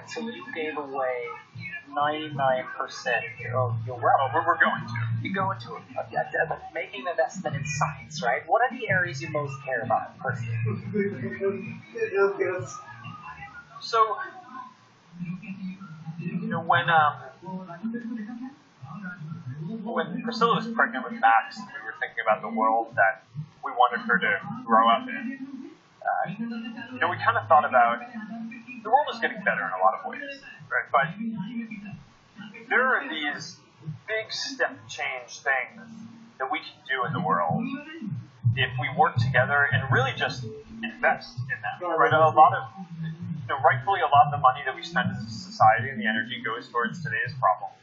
right? So you gave away 99% of your wealth. We're going to. You go into making an investment in science, right? What are the areas you most care about personally? So, when Priscilla was pregnant with Max, we were thinking about the world that we wanted her to grow up in. We kind of thought about the world is getting better in a lot of ways, right? But there are these big step change things that we can do in the world if we work together and really just invest in them, right? Rightfully, a lot of the money that we spend as a society and the energy goes towards today's problems.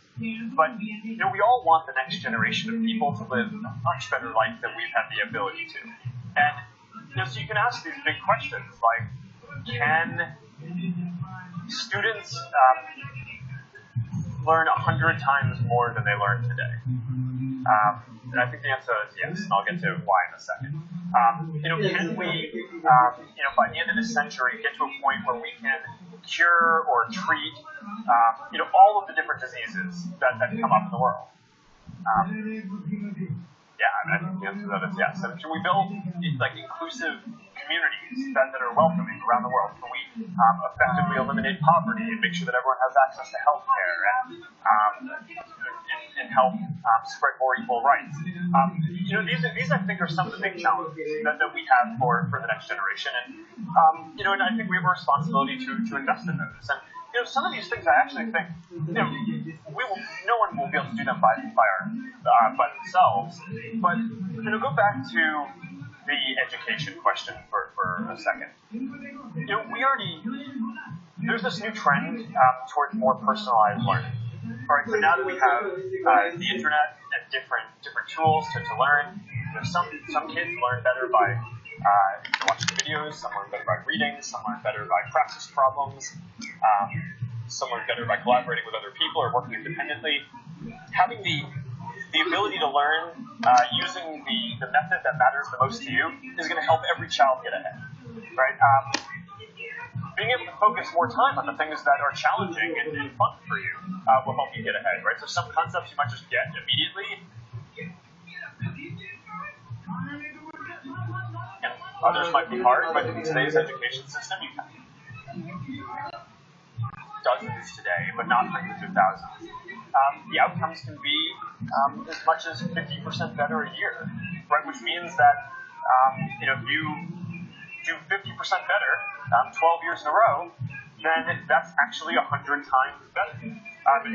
But we all want the next generation of people to live a much better life than we've had the ability to. And so you can ask these big questions like, can students learn 100 times more than they learn today? And I think the answer is yes, and I'll get to why in a second. Can we, by the end of this century, get to a point where we can cure or treat, all of the different diseases that come up in the world? I think the answer to that is yes. And can we build inclusive communities that are welcoming around the world? Can we effectively eliminate poverty and make sure that everyone has access to health care and help spread more equal rights? These I think are some of the big challenges that we have for the next generation, and I think we have a responsibility to invest in those. And some of these things I actually think no one will be able to do them by themselves. But go back to the education question for a second. There's this new trend towards more personalized learning. All right, so now that we have the internet and different tools to learn, some kids learn better by watching videos, some learn better by reading, some learn better by practice problems, some learn better by collaborating with other people or working independently. Having the ability to learn using the method that matters the most to you is going to help every child get ahead, right? Being able to focus more time on the things that are challenging and fun for you will help you get ahead, right? So some concepts you might just get immediately, and others might be hard, but in today's education system, you can dozens today, but not hundreds of thousands. The outcomes can be as much as 50% better a year, right? Which means that if you do 50% better 12 years in a row, then that's actually 100 times better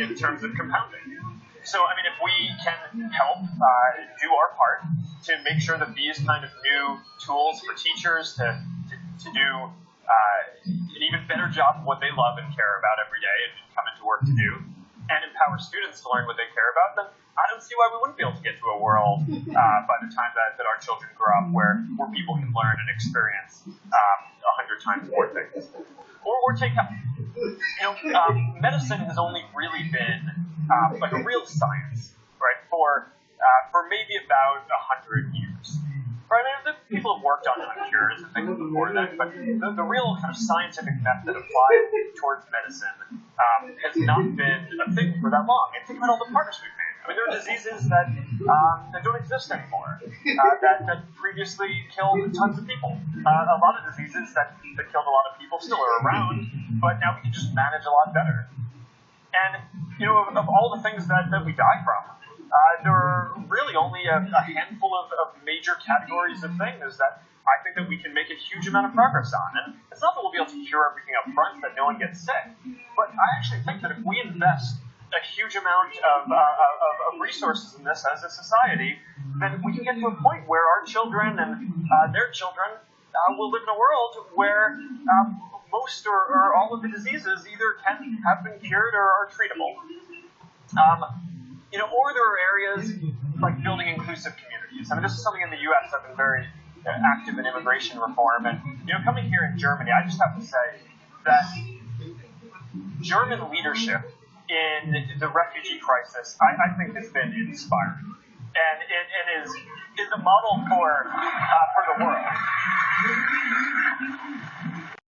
in terms of compounding. So, if we can help do our part to make sure that these kind of new tools for teachers to do an even better job of what they love and care about every day and come into work to do, and empower students to learn what they care about, then I don't see why we wouldn't be able to get to a world by the time that our children grow up where people can learn and experience 100 times more things. Or take medicine has only really been a real science, right, for maybe about 100 years. Right? People have worked on cures and things before then, but the real kind of scientific method applied towards medicine has not been a thing for that long. And think about all the progress we've made. There are diseases that don't exist anymore, that previously killed tons of people. A lot of diseases that killed a lot of people still are around, but now we can just manage a lot better. And, of all the things that we die from, there are really only a handful of major categories of things that I think that we can make a huge amount of progress on. And it's not that we'll be able to cure everything up front, that no one gets sick, but I actually think that if we invest a huge amount of resources in this as a society, then we can get to a point where our children and their children will live in a world where most or all of the diseases either can have been cured or are treatable. Or there are areas like building inclusive communities. This is something in the U.S. I've been very active in immigration reform, and coming here in Germany, I just have to say that German leadership in the refugee crisis, I think, has been inspiring, and is a model for the world.